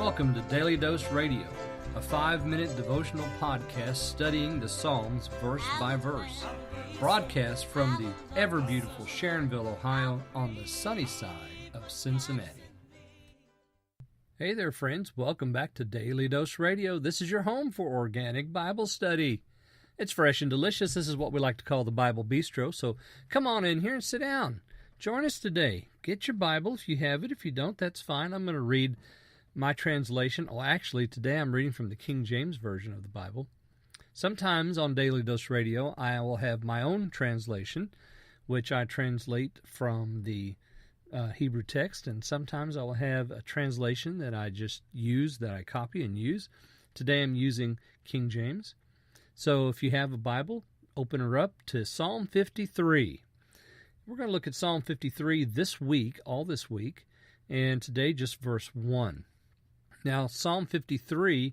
Welcome to Daily Dose Radio, a 5-minute devotional podcast studying the Psalms verse by verse. Broadcast from the ever-beautiful Sharonville, Ohio, on the sunny side of Cincinnati. Hey there, friends. Welcome back to Daily Dose Radio. This is your home for organic Bible study. It's fresh and delicious. This is what we like to call the Bible Bistro, so come on in here and sit down. Join us today. Get your Bible if you have it. If you don't, that's fine. I'm going to read my translation. Oh, actually, today I'm reading from the King James Version of the Bible. Sometimes on Daily Dose Radio, I will have my own translation, which I translate from the Hebrew text, and sometimes I will have a translation that I just use, that I copy and use. Today I'm using King James. So if you have a Bible, open her up to Psalm 53. We're going to look at Psalm 53 this week, all this week, and today just verse 1. Now, Psalm 53,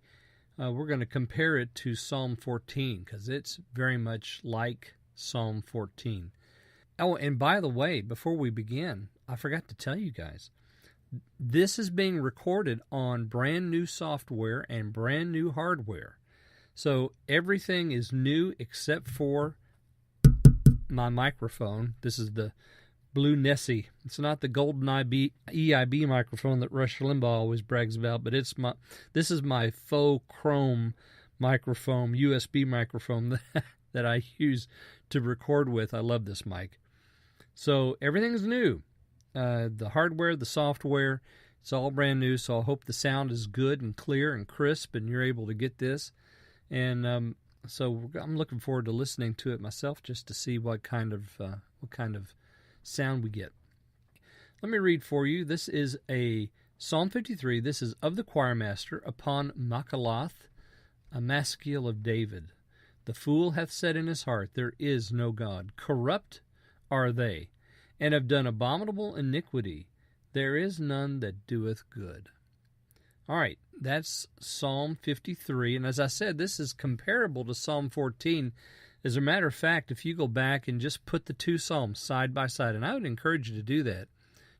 we're going to compare it to Psalm 14 because it's very much like Psalm 14. Oh, and by the way, before we begin, I forgot to tell you guys, this is being recorded on brand new software and brand new hardware. So everything is new except for my microphone. This is the Blue Nessie. It's not the golden EIB microphone that Rush Limbaugh always brags about, but this is my faux chrome microphone, USB microphone that I use to record with. I love this mic. So everything's new. The hardware, the software, it's all brand new, so I hope the sound is good and clear and crisp and you're able to get this. And so I'm looking forward to listening to it myself just to see what kind of sound we get. Let me read for you. This is a Psalm 53. This is of the choir master upon Machaloth, a maskil of David. The fool hath said in his heart, there is no God. Corrupt are they, and have done abominable iniquity. There is none that doeth good. All right, that's Psalm 53. And as I said, this is comparable to Psalm 14. As a matter of fact, if you go back and just put the two Psalms side by side, and I would encourage you to do that,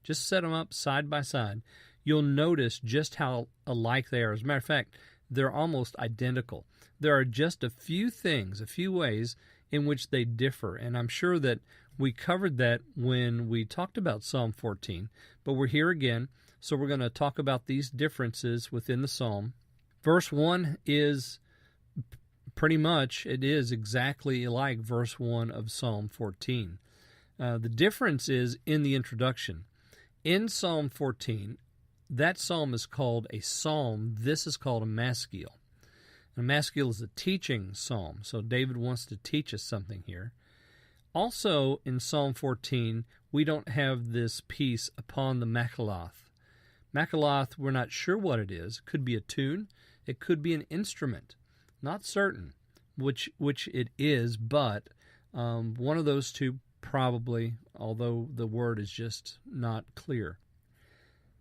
just set them up side by side, you'll notice just how alike they are. As a matter of fact, they're almost identical. There are just a few things, a few ways in which they differ, and I'm sure that we covered that when we talked about Psalm 14, but we're here again, so we're going to talk about these differences within the Psalm. Verse 1 is pretty much, it is exactly like verse 1 of Psalm 14. The difference is in the introduction. In Psalm 14, that psalm is called a psalm. This is called a maskil. A maskil is a teaching psalm, so David wants to teach us something here. Also, in Psalm 14, we don't have this piece upon the Machaloth. Machaloth, we're not sure what it is. It could be a tune. It could be an instrument. Not certain which it is, but one of those two probably, although the word is just not clear.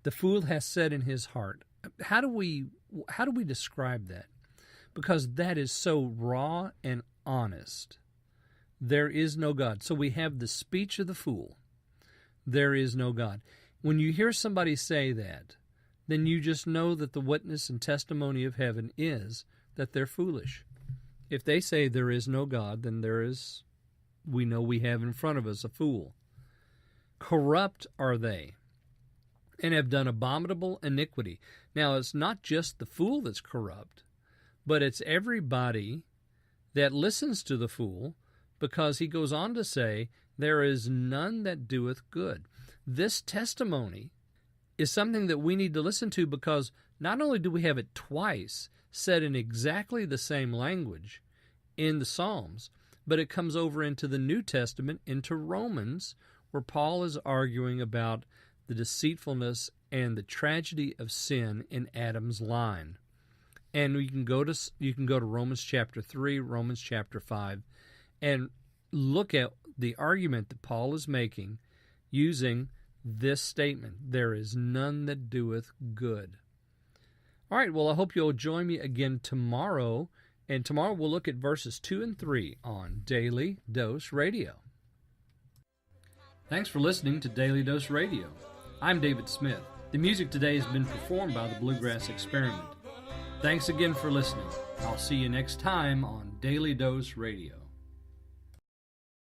The fool has said in his heart. How do we describe that? Because that is so raw and honest. There is no God. So we have the speech of the fool. There is no God. When you hear somebody say that, then you just know that the witness and testimony of heaven is that they're foolish. If they say there is no God, then we know we have in front of us a fool. Corrupt are they, and have done abominable iniquity. Now, it's not just the fool that's corrupt, but it's everybody that listens to the fool, because he goes on to say, there is none that doeth good. This testimony is something that we need to listen to, because not only do we have it twice said in exactly the same language in the Psalms, but it comes over into the New Testament, into Romans, where Paul is arguing about the deceitfulness and the tragedy of sin in Adam's line. And you can go to Romans chapter 3, Romans chapter 5, and look at the argument that Paul is making using this statement, there is none that doeth good. All right, well, I hope you'll join me again tomorrow, and tomorrow we'll look at verses 2 and 3 on Daily Dose Radio. Thanks for listening to Daily Dose Radio. I'm David Smith. The music today has been performed by the Bluegrass Experiment. Thanks again for listening. I'll see you next time on Daily Dose Radio.